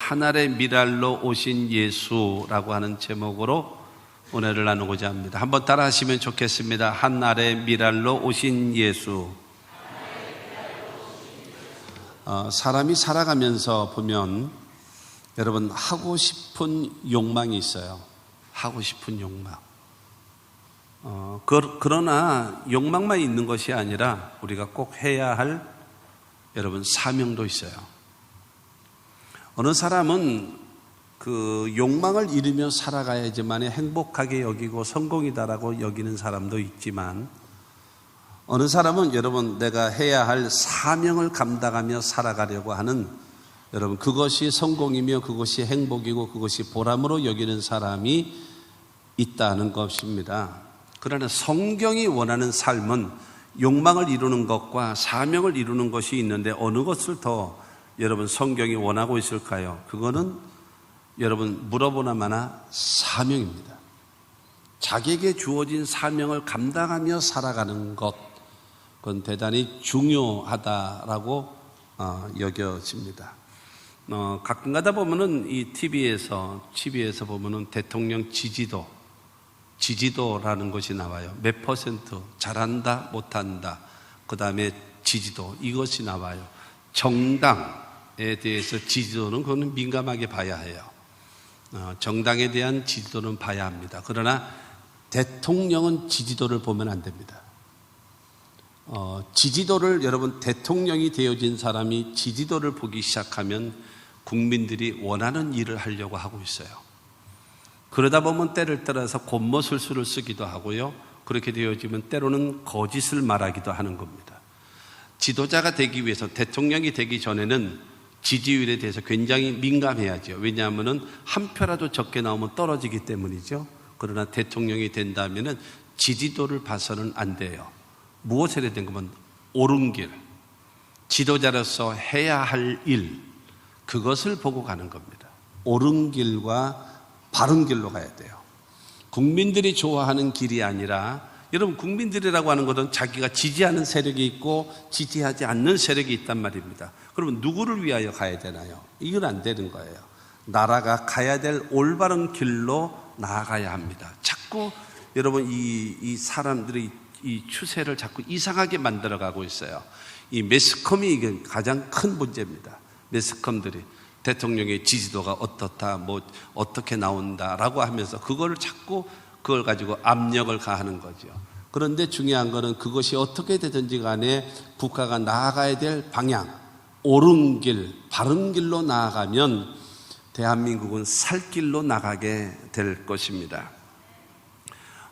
하늘의 미랄로 오신 예수라고 하는 제목으로 은혜를 나누고자 합니다. 한번 따라 하시면 좋겠습니다. 하늘의 미랄로 오신 예수. 사람이 살아가면서 보면 여러분 하고 싶은 욕망이 있어요. 하고 싶은 욕망. 그러나 욕망만 있는 것이 아니라 우리가 꼭 해야 할 여러분 사명도 있어요. 어느 사람은 그 욕망을 이루며 살아가야지만 행복하게 여기고 성공이다라고 여기는 사람도 있지만, 어느 사람은 여러분 내가 해야 할 사명을 감당하며 살아가려고 하는, 여러분 그것이 성공이며 그것이 행복이고 그것이 보람으로 여기는 사람이 있다는 것입니다. 그러나 성경이 원하는 삶은 욕망을 이루는 것과 사명을 이루는 것이 있는데 어느 것을 더 여러분 성경이 원하고 있을까요? 그거는 여러분 물어보나마나 사명입니다. 자기에게 주어진 사명을 감당하며 살아가는 것, 그건 대단히 중요하다라고 여겨집니다. 가끔 가다 보면은 이 TV에서 보면은 대통령 지지도라는 것이 나와요. 몇 퍼센트 잘한다, 못한다. 그 다음에 지지도, 이것이 나와요. 정당에 대해서 지지도는 그거는 민감하게 봐야 해요. 정당에 대한 지지도는 봐야 합니다. 그러나 대통령은 지지도를 보면 안 됩니다. 지지도를 여러분 대통령이 되어진 사람이 지지도를 보기 시작하면 국민들이 원하는 일을 하려고 하고 있어요. 그러다 보면 때를 따라서 곤모술수를 쓰기도 하고요. 그렇게 되어지면 때로는 거짓을 말하기도 하는 겁니다. 지도자가 되기 위해서, 대통령이 되기 전에는 지지율에 대해서 굉장히 민감해야죠. 왜냐하면 한 표라도 적게 나오면 떨어지기 때문이죠. 그러나 대통령이 된다면 지지도를 봐서는 안 돼요. 무엇을 해야 되는 거면 옳은 길, 지도자로서 해야 할 일, 그것을 보고 가는 겁니다. 옳은 길과 바른 길로 가야 돼요. 국민들이 좋아하는 길이 아니라, 여러분 국민들이라고 하는 것은 자기가 지지하는 세력이 있고 지지하지 않는 세력이 있단 말입니다. 그러면 누구를 위하여 가야 되나요? 이건 안 되는 거예요. 나라가 가야 될 올바른 길로 나아가야 합니다. 자꾸 여러분 이 사람들이 이 추세를 자꾸 이상하게 만들어가고 있어요. 이 매스컴이 이게 가장 큰 문제입니다. 매스컴들이 대통령의 지지도가 어떻다, 뭐 어떻게 나온다라고 하면서 그걸 가지고 압력을 가하는 거죠. 그런데 중요한 거는 그것이 어떻게 되든지 간에 국가가 나아가야 될 방향, 옳은 길, 바른 길로 나아가면 대한민국은 살 길로 나가게 될 것입니다.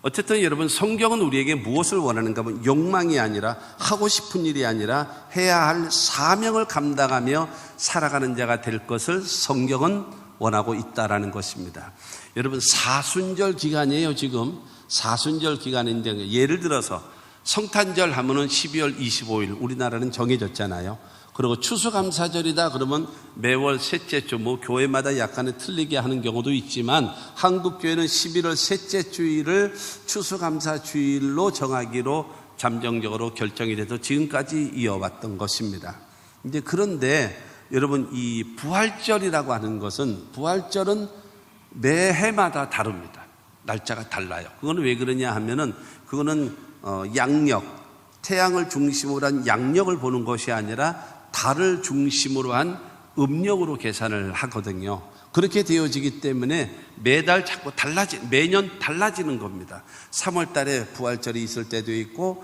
어쨌든 여러분 성경은 우리에게 무엇을 원하는가 하면 욕망이 아니라, 하고 싶은 일이 아니라 해야 할 사명을 감당하며 살아가는 자가 될 것을 성경은 원하고 있다라는 것입니다. 여러분 사순절 기간이에요. 지금 사순절 기간인데, 예를 들어서 성탄절 하면은 12월 25일 우리나라는 정해졌잖아요. 그리고 추수감사절이다 그러면 매월 셋째 주, 뭐 교회마다 약간은 틀리게 하는 경우도 있지만 한국교회는 11월 셋째 주일을 추수감사 주일로 정하기로 잠정적으로 결정이 돼서 지금까지 이어왔던 것입니다. 이제 그런데 여러분 이 부활절이라고 하는 것은, 부활절은 매해마다 다릅니다. 날짜가 달라요. 그거는 왜 그러냐 하면은 그거는 양력, 태양을 중심으로 한 양력을 보는 것이 아니라 달을 중심으로 한 음력으로 계산을 하거든요. 그렇게 되어지기 때문에 매달 자꾸 매년 달라지는 겁니다. 3월 달에 부활절이 있을 때도 있고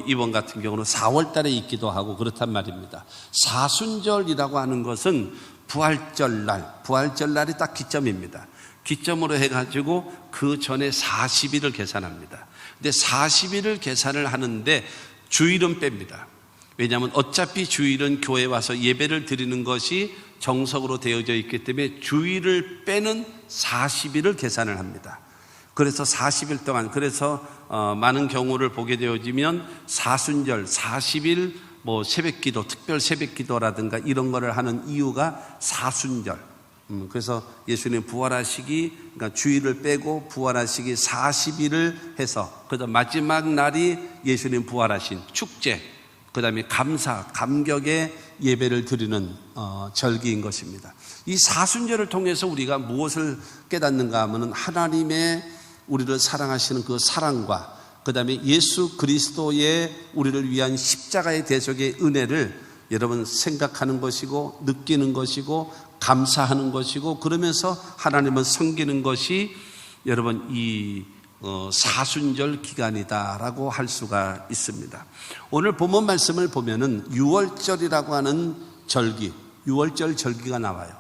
이번 같은 경우는 4월 달에 있기도 하고 그렇단 말입니다. 사순절이라고 하는 것은 부활절날이 딱 기점입니다. 기점으로 해가지고 그 전에 40일을 계산합니다. 근데 40일을 계산을 하는데 주일은 뺍니다. 왜냐하면 어차피 주일은 교회에 와서 예배를 드리는 것이 정석으로 되어져 있기 때문에 주일을 빼는 40일을 계산을 합니다. 그래서 40일 동안, 그래서 많은 경우를 보게 되어지면 사순절 40일 뭐 새벽기도, 특별 새벽기도라든가 이런 거를 하는 이유가 사순절. 그래서 예수님 부활하시기, 그러니까 주일을 빼고 부활하시기 40일을 해서, 그다음 마지막 날이 예수님 부활하신 축제, 그 다음에 감격의 예배를 드리는 절기인 것입니다. 이 사순절을 통해서 우리가 무엇을 깨닫는가 하면 하나님의 우리를 사랑하시는 그 사랑과 그 다음에 예수 그리스도의 우리를 위한 십자가의 대속의 은혜를 여러분 생각하는 것이고 느끼는 것이고 감사하는 것이고 그러면서 하나님을 섬기는 것이 여러분 이 사순절 기간이다라고 할 수가 있습니다. 오늘 본문 말씀을 보면은 유월절이라고 하는 절기, 유월절 절기가 나와요.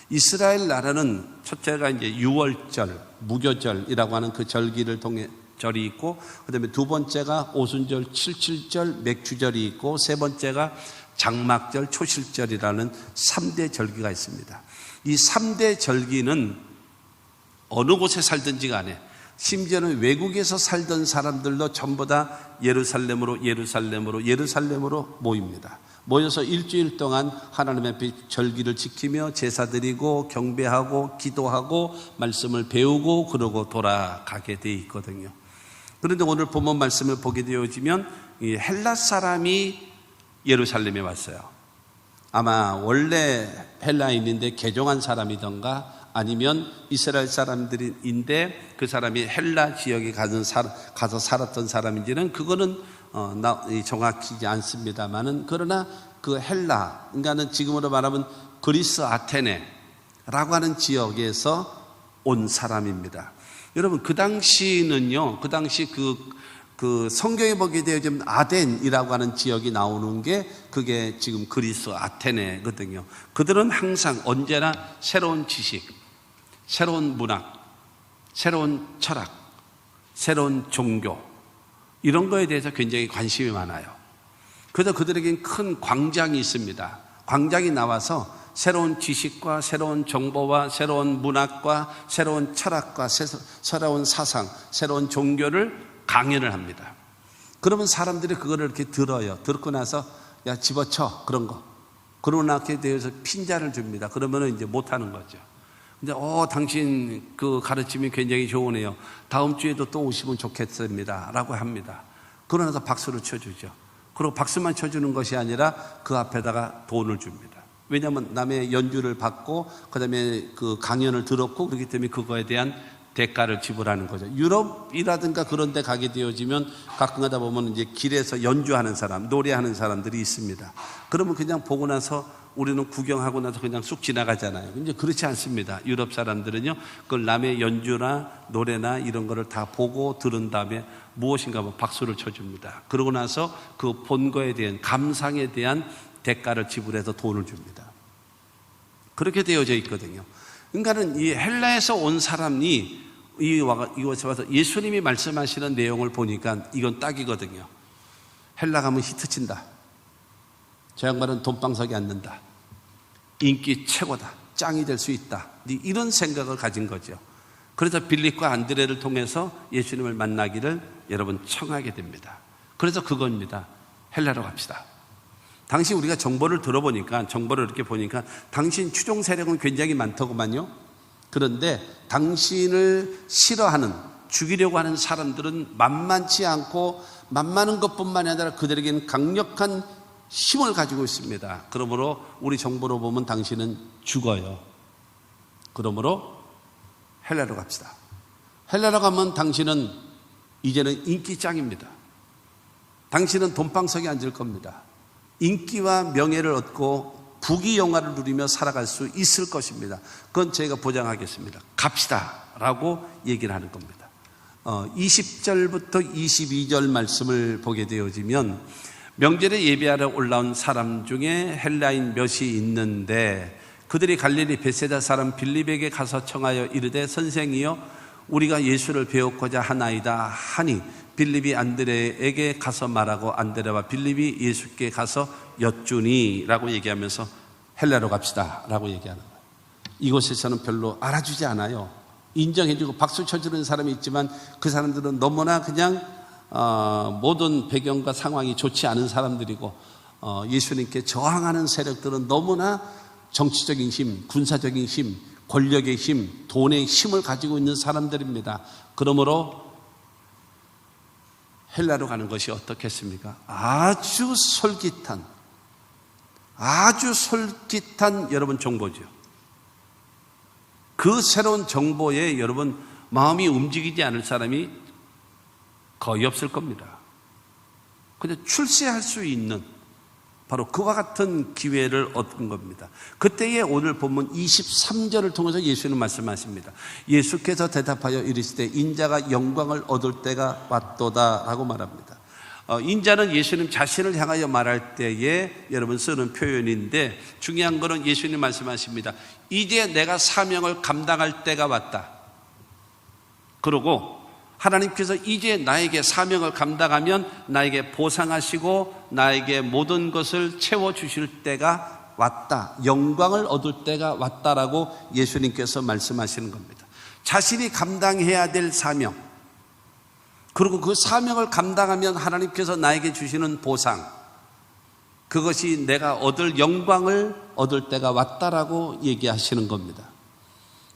이스라엘 나라는 첫째가 이제 유월절, 무교절이라고 하는 그 절기를 통해 절이 있고, 그다음에 두 번째가 오순절, 칠칠절, 맥주절이 있고, 세 번째가 장막절, 초실절이라는 3대 절기가 있습니다. 이 3대 절기는 어느 곳에 살든지 간에 심지어는 외국에서 살던 사람들도 전부 다 예루살렘으로 모입니다. 모여서 일주일 동안 하나님 앞에 절기를 지키며 제사 드리고 경배하고 기도하고 말씀을 배우고 그러고 돌아가게 돼 있거든요. 그런데 오늘 본문 말씀을 보게 되어지면 이 헬라 사람이 예루살렘에 왔어요. 아마 원래 헬라인인데 개종한 사람이던가 아니면 이스라엘 사람들인데 그 사람이 헬라 지역에 가서 살았던 사람인지는 그거는 정확히지 않습니다만은 그러나 그 헬라, 그러니까는 지금으로 말하면 그리스 아테네라고 하는 지역에서 온 사람입니다. 여러분 그 당시는요, 그 당시 그 성경에 보게 되어지면 아덴이라고 하는 지역이 나오는 게 그게 지금 그리스 아테네거든요. 그들은 항상 언제나 새로운 지식, 새로운 문학, 새로운 철학, 새로운 종교 이런 거에 대해서 굉장히 관심이 많아요. 그래서 그들에겐 큰 광장이 있습니다. 광장이 나와서 새로운 지식과 새로운 정보와 새로운 문학과 새로운 철학과 새로운 사상, 새로운 종교를 강연을 합니다. 그러면 사람들이 그거를 이렇게 들어요. 듣고 나서 야 집어쳐 그런 거. 그러고 나게 되어서 핀잔을 줍니다. 그러면은 이제 못하는 거죠. 근데 당신 그 가르침이 굉장히 좋으네요. 다음 주에도 또 오시면 좋겠습니다. 라고 합니다. 그러나서 박수를 쳐주죠. 그리고 박수만 쳐주는 것이 아니라 그 앞에다가 돈을 줍니다. 왜냐하면 남의 연주를 받고 그 다음에 그 강연을 들었고 그렇기 때문에 그거에 대한 대가를 지불하는 거죠. 유럽이라든가 그런 데 가게 되어지면 가끔 가다 보면 이제 길에서 연주하는 사람, 노래하는 사람들이 있습니다. 그러면 그냥 보고 나서 우리는 구경하고 나서 그냥 쑥 지나가잖아요. 이제 그렇지 않습니다. 유럽 사람들은요, 그걸 남의 연주나 노래나 이런 거를 다 보고 들은 다음에 무엇인가 하면 박수를 쳐줍니다. 그러고 나서 그 본 거에 대한 감상에 대한 대가를 지불해서 돈을 줍니다. 그렇게 되어져 있거든요. 그러니까는 이 헬라에서 온 사람이 이곳에 와서 예수님이 말씀하시는 내용을 보니까 이건 딱이거든요. 헬라 가면 히트 친다. 저 양반은 돈방석에 앉는다. 인기 최고다. 짱이 될 수 있다. 이런 생각을 가진 거죠. 그래서 빌립과 안드레를 통해서 예수님을 만나기를 여러분 청하게 됩니다. 그래서 그겁니다. 헬라로 갑시다. 당시 우리가 정보를 이렇게 보니까 당신 추종 세력은 굉장히 많더구만요. 그런데 당신을 싫어하는, 죽이려고 하는 사람들은 만만치 않고 만만한 것뿐만이 아니라 그들에게는 강력한 힘을 가지고 있습니다. 그러므로 우리 정보로 보면 당신은 죽어요. 그러므로 헬라로 갑시다. 헬라로 가면 당신은 이제는 인기짱입니다. 당신은 돈방석에 앉을 겁니다. 인기와 명예를 얻고 부귀영화를 누리며 살아갈 수 있을 것입니다. 그건 제가 보장하겠습니다. 갑시다 라고 얘기를 하는 겁니다. 20절부터 22절 말씀을 보게 되어지면 명절에 예배하러 올라온 사람 중에 헬라인 몇이 있는데 그들이 갈릴리 벳세다 사람 빌립에게 가서 청하여 이르되 선생이여 우리가 예수를 배웠고자 하나이다 하니 빌립이 안드레에게 가서 말하고 안드레와 빌립이 예수께 가서 여쭈니 라고 얘기하면서 헬라로 갑시다 라고 얘기하는 거예요. 이곳에서는 별로 알아주지 않아요. 인정해주고 박수 쳐주는 사람이 있지만 그 사람들은 너무나 그냥 모든 배경과 상황이 좋지 않은 사람들이고 예수님께 저항하는 세력들은 너무나 정치적인 힘, 군사적인 힘, 권력의 힘, 돈의 힘을 가지고 있는 사람들입니다. 그러므로 헬라로 가는 것이 어떻겠습니까? 아주 솔깃한, 아주 솔깃한 여러분 정보죠. 그 새로운 정보에 여러분 마음이 움직이지 않을 사람이 거의 없을 겁니다. 근데 출세할 수 있는 바로 그와 같은 기회를 얻은 겁니다. 그때에 오늘 본문 23절을 통해서 예수는 말씀하십니다. 예수께서 대답하여 이르시되 인자가 영광을 얻을 때가 왔도다 라고 말합니다. 인자는 예수님 자신을 향하여 말할 때에 여러분 쓰는 표현인데 중요한 것은 예수님 말씀하십니다. 이제 내가 사명을 감당할 때가 왔다. 그러고 하나님께서 이제 나에게 사명을 감당하면 나에게 보상하시고 나에게 모든 것을 채워주실 때가 왔다. 영광을 얻을 때가 왔다라고 예수님께서 말씀하시는 겁니다. 자신이 감당해야 될 사명, 그리고 그 사명을 감당하면 하나님께서 나에게 주시는 보상, 그것이 내가 얻을 영광을 얻을 때가 왔다라고 얘기하시는 겁니다.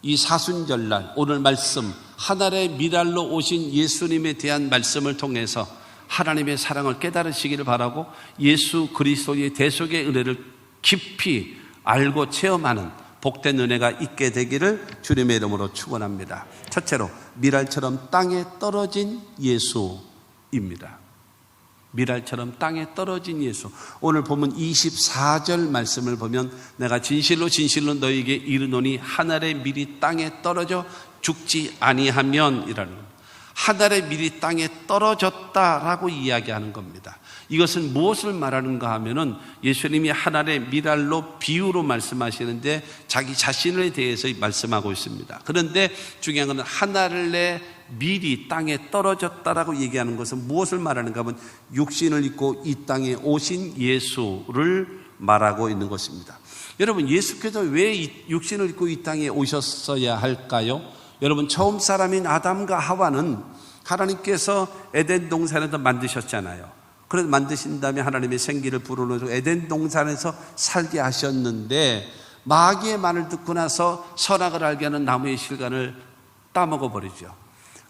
이 사순절날 오늘 말씀 하늘의 미랄로 오신 예수님에 대한 말씀을 통해서 하나님의 사랑을 깨달으시기를 바라고 예수 그리스도의 대속의 은혜를 깊이 알고 체험하는 복된 은혜가 있게 되기를 주님의 이름으로 축원합니다. 첫째로 미랄처럼 땅에 떨어진 예수입니다. 미랄처럼 땅에 떨어진 예수. 오늘 보면 24절 말씀을 보면 내가 진실로 진실로 너희에게 이르노니 하늘의 밀이 땅에 떨어져 죽지 아니하면 이라는 겁니다. 하늘의 밀이 땅에 떨어졌다라고 이야기하는 겁니다. 이것은 무엇을 말하는가 하면은 예수님이 하늘의 미랄로 비유로 말씀하시는데 자기 자신에 대해서 말씀하고 있습니다. 그런데 중요한 것은 하늘의 밀이 땅에 떨어졌다라고 얘기하는 것은 무엇을 말하는가 하면 육신을 입고 이 땅에 오신 예수를 말하고 있는 것입니다. 여러분, 예수께서 왜 육신을 입고 이 땅에 오셨어야 할까요? 여러분, 처음 사람인 아담과 하와는 하나님께서 에덴 동산에서 만드셨잖아요. 그래서 만드신 다음에 하나님의 생기를 불어넣어서 에덴 동산에서 살게 하셨는데 마귀의 말을 듣고 나서 선악을 알게 하는 나무의 실과를 따먹어 버리죠.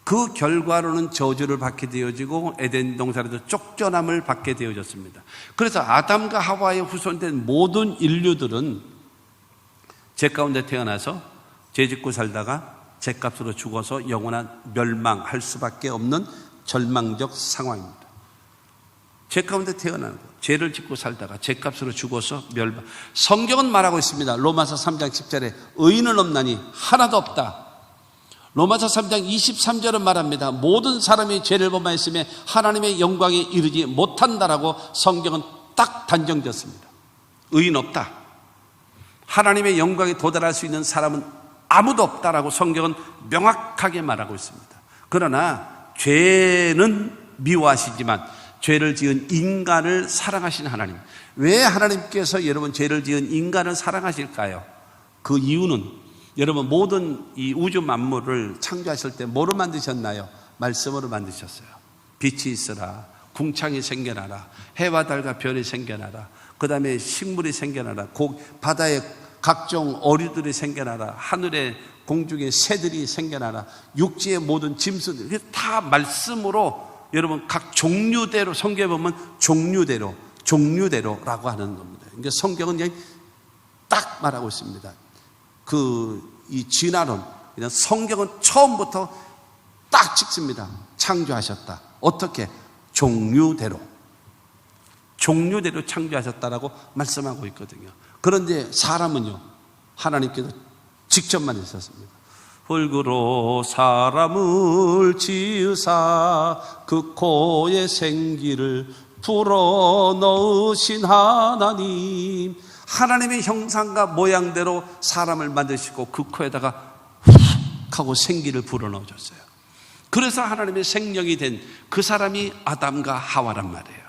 그 결과로는 저주를 받게 되어지고 에덴 동산에서 쫓겨남을 받게 되어졌습니다. 그래서 아담과 하와의 후손된 모든 인류들은 죄 가운데 태어나서 죄 짓고 살다가 죄값으로 죽어서 영원한 멸망할 수밖에 없는 절망적 상황입니다. 죄 가운데 태어나는 것, 죄를 짓고 살다가 죄값으로 죽어서 멸망. 성경은 말하고 있습니다. 로마서 3장 10절에 의인은 없나니 하나도 없다. 로마서 3장 23절은 말합니다. 모든 사람이 죄를 범하였으며 하나님의 영광에 이르지 못한다라고 성경은 딱 단정졌습니다. 의인 없다. 하나님의 영광에 도달할 수 있는 사람은 아무도 없다라고 성경은 명확하게 말하고 있습니다. 그러나 죄는 미워하시지만 죄를 지은 인간을 사랑하신 하나님. 왜 하나님께서 여러분 죄를 지은 인간을 사랑하실까요? 그 이유는 여러분 모든 이 우주 만물을 창조하실 때 뭐로 만드셨나요? 말씀으로 만드셨어요. 빛이 있으라, 궁창이 생겨나라, 해와 달과 별이 생겨나라, 그 다음에 식물이 생겨나라, 바다에 각종 어류들이 생겨나라, 하늘에 공중에 새들이 생겨나라, 육지의 모든 짐승들, 다 말씀으로 여러분 각 종류대로 성경에 보면 종류대로라고 하는 겁니다. 그러니까 성경은 그냥 딱 말하고 있습니다. 이 진화론, 그냥 성경은 처음부터 딱 찍습니다. 창조하셨다. 어떻게? 종류대로 창조하셨다라고 말씀하고 있거든요. 그런데 사람은요, 하나님께서 직접 만드셨습니다. 흙으로 사람을 지으사 그 코에 생기를 불어넣으신 하나님. 하나님의 형상과 모양대로 사람을 만드시고 그 코에다가 훅 하고 생기를 불어넣어줬어요. 그래서 하나님의 생명이 된 그 사람이 아담과 하와란 말이에요.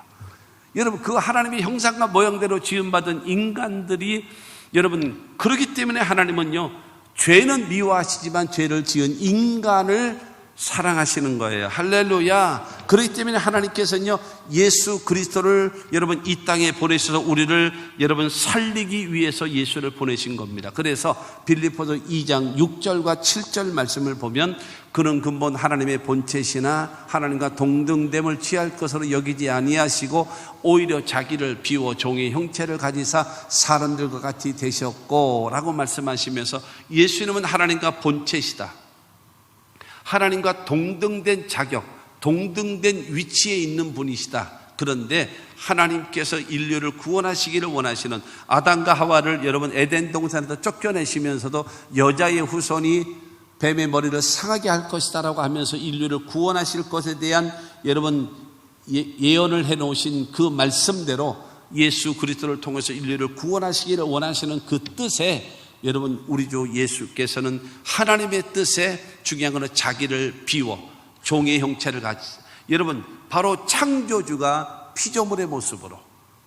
여러분, 그 하나님의 형상과 모양대로 지음받은 인간들이 여러분, 그렇기 때문에 하나님은요, 죄는 미워하시지만 죄를 지은 인간을 사랑하시는 거예요. 할렐루야. 그렇기 때문에 하나님께서는요, 예수 그리스도를 여러분 이 땅에 보내셔서 우리를 여러분 살리기 위해서 예수를 보내신 겁니다. 그래서 빌립보서 2장 6절과 7절 말씀을 보면 그는 근본 하나님의 본체시나 하나님과 동등됨을 취할 것으로 여기지 아니하시고 오히려 자기를 비워 종의 형체를 가지사 사람들과 같이 되셨고 라고 말씀하시면서 예수님은 하나님과 본체시다. 하나님과 동등된 자격, 동등된 위치에 있는 분이시다. 그런데 하나님께서 인류를 구원하시기를 원하시는 아담과 하와를 여러분 에덴 동산에서 쫓겨내시면서도 여자의 후손이 뱀의 머리를 상하게 할 것이다 라고 하면서 인류를 구원하실 것에 대한 여러분 예언을 해놓으신 그 말씀대로 예수 그리스도를 통해서 인류를 구원하시기를 원하시는 그 뜻에 여러분 우리 주 예수께서는 하나님의 뜻에 중요한 것은 자기를 비워 종의 형체를 가지 여러분 바로 창조주가 피조물의 모습으로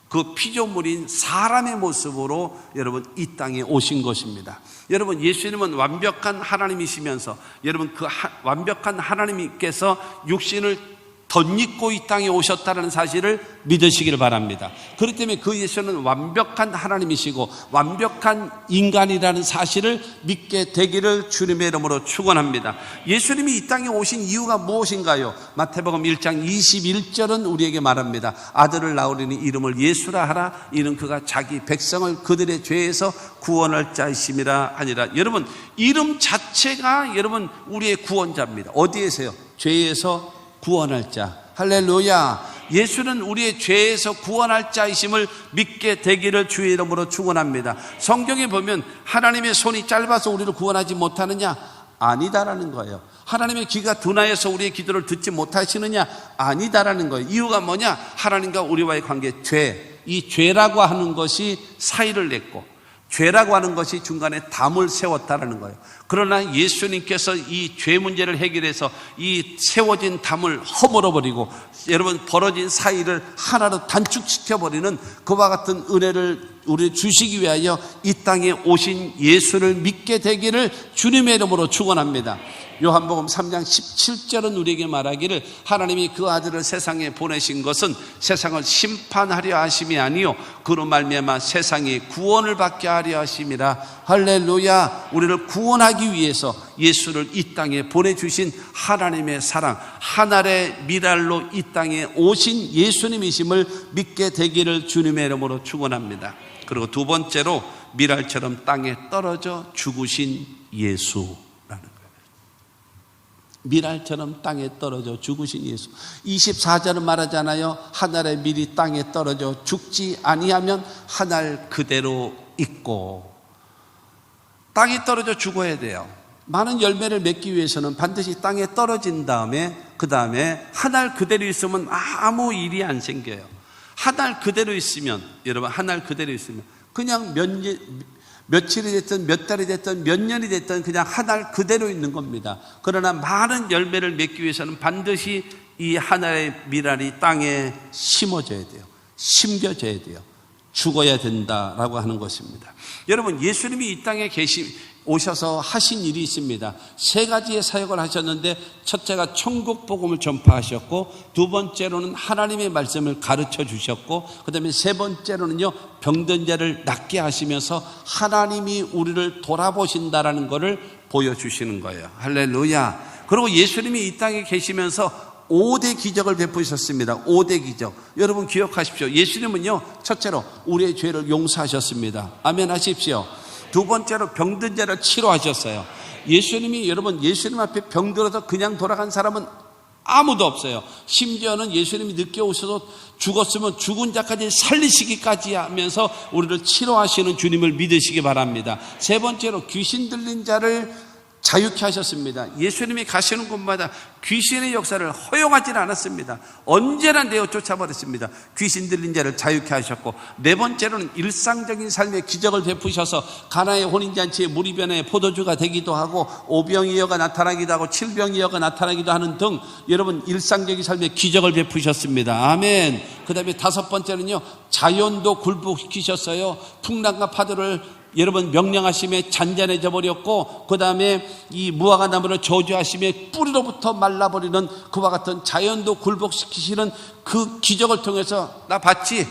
그 피조물인 사람의 모습으로 여러분 이 땅에 오신 것입니다. 여러분 예수님은 완벽한 하나님이시면서 여러분 그 완벽한 하나님께서 육신을 덧입고 이 땅에 오셨다는 사실을 믿으시기를 바랍니다. 그렇기 때문에 그 예수는 완벽한 하나님이시고 완벽한 인간이라는 사실을 믿게 되기를 주님의 이름으로 축원합니다. 예수님이 이 땅에 오신 이유가 무엇인가요? 마태복음 1장 21절은 우리에게 말합니다. 아들을 낳으리니 이름을 예수라 하라. 이는 그가 자기 백성을 그들의 죄에서 구원할 자이심이라 하니라. 여러분 이름 자체가 여러분 우리의 구원자입니다. 어디에서요? 죄에서 구원할 자. 할렐루야. 예수는 우리의 죄에서 구원할 자이심을 믿게 되기를 주의 이름으로 축원합니다. 성경에 보면 하나님의 손이 짧아서 우리를 구원하지 못하느냐? 아니다라는 거예요. 하나님의 귀가 둔하여서 우리의 기도를 듣지 못하시느냐? 아니다라는 거예요. 이유가 뭐냐? 하나님과 우리와의 관계, 죄. 이 죄라고 하는 것이 사이를 냈고 죄라고 하는 것이 중간에 담을 세웠다라는 거예요. 그러나 예수님께서 이 죄 문제를 해결해서 이 세워진 담을 허물어버리고 여러분 벌어진 사이를 하나로 단축시켜버리는 그와 같은 은혜를 우리 주시기 위하여 이 땅에 오신 예수를 믿게 되기를 주님의 이름으로 축원합니다. 요한복음 3장 17절은 우리에게 말하기를 하나님이 그 아들을 세상에 보내신 것은 세상을 심판하려 하심이 아니요 그로 말미암아 세상이 구원을 받게 하려 하심이라. 할렐루야. 우리를 구원하기 위해서 예수를 이 땅에 보내주신 하나님의 사랑, 하늘의 미랄로 이 땅에 오신 예수님이심을 믿게 되기를 주님의 이름으로 축원합니다. 그리고 두 번째로 미랄처럼 땅에 떨어져 죽으신 예수. 미랄처럼 땅에 떨어져 죽으신 예수. 24절은 말하잖아요. 하늘의 밀이 땅에 떨어져 죽지 아니하면 하늘 그대로 있고. 땅에 떨어져 죽어야 돼요. 많은 열매를 맺기 위해서는 반드시 땅에 떨어진 다음에 그 다음에 하늘 그대로 있으면 아무 일이 안 생겨요. 하늘 그대로 있으면 여러분 하늘 그대로 있으면 그냥 며칠이 됐든 몇 달이 됐든 몇 년이 됐든 그냥 하늘 그대로 있는 겁니다. 그러나 많은 열매를 맺기 위해서는 반드시 이 하늘의 미랄이 땅에 심어져야 돼요. 심겨져야 돼요. 죽어야 된다라고 하는 것입니다. 여러분 예수님이 이 땅에 오셔서 하신 일이 있습니다. 세 가지의 사역을 하셨는데 첫째가 천국 복음을 전파하셨고 두 번째로는 하나님의 말씀을 가르쳐 주셨고 그 다음에 세 번째로는요 병든 자를 낫게 하시면서 하나님이 우리를 돌아보신다라는 것을 보여주시는 거예요. 할렐루야. 그리고 예수님이 이 땅에 계시면서 5대 기적을 베푸셨습니다. 5대 기적. 여러분 기억하십시오. 예수님은요 첫째로 우리의 죄를 용서하셨습니다. 아멘 하십시오. 두 번째로 병든 자를 치료하셨어요. 예수님이 여러분 예수님 앞에 병들어서 그냥 돌아간 사람은 아무도 없어요. 심지어는 예수님이 늦게 오셔서 죽었으면 죽은 자까지 살리시기까지 하면서 우리를 치료하시는 주님을 믿으시기 바랍니다. 세 번째로 귀신 들린 자를 자유케 하셨습니다. 예수님이 가시는 곳마다 귀신의 역사를 허용하지는 않았습니다. 언제나 내어 쫓아버렸습니다. 귀신 들린 자를 자유케 하셨고 네 번째로는 일상적인 삶의 기적을 베푸셔서 가나의 혼인잔치에 물이 변해 포도주가 되기도 하고 오병이어가 나타나기도 하고 칠병이어가 나타나기도 하는 등 여러분 일상적인 삶의 기적을 베푸셨습니다. 아멘. 그 다음에 다섯 번째는요 자연도 굴복시키셨어요. 풍랑과 파도를 여러분 명령하심에 잔잔해져 버렸고, 그 다음에 이 무화과 나무를 저주하심에 뿌리로부터 말라버리는 그와 같은 자연도 굴복시키시는 그 기적을 통해서 나 봤지?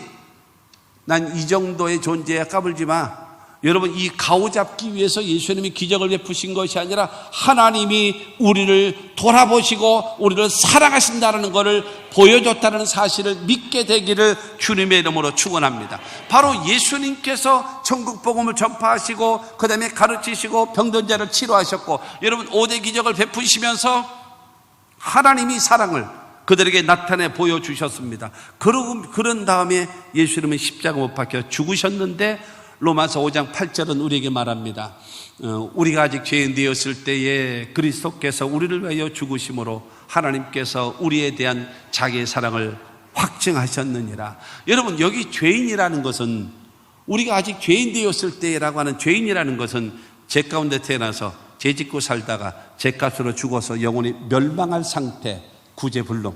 난 이 정도의 존재야, 까불지 마. 여러분, 이 가오잡기 위해서 예수님이 기적을 베푸신 것이 아니라 하나님이 우리를 돌아보시고 우리를 사랑하신다는 것을 보여줬다는 사실을 믿게 되기를 주님의 이름으로 축원합니다. 바로 예수님께서 천국 복음을 전파하시고 그 다음에 가르치시고 병든 자를 치료하셨고, 여러분 5대 기적을 베푸시면서 하나님이 사랑을 그들에게 나타내 보여주셨습니다. 그런 다음에 예수님은 십자가 못 박혀 죽으셨는데, 로마서 5장 8절은 우리에게 말합니다. 우리가 아직 죄인 되었을 때에 그리스도께서 우리를 위하여 죽으심으로 하나님께서 우리에 대한 자기의 사랑을 확증하셨느니라. 여러분, 여기 죄인이라는 것은, 우리가 아직 죄인 되었을 때라고 하는 죄인이라는 것은 죄 가운데 태어나서 죄 짓고 살다가 죄값으로 죽어서 영혼이 멸망할 상태, 구제불능,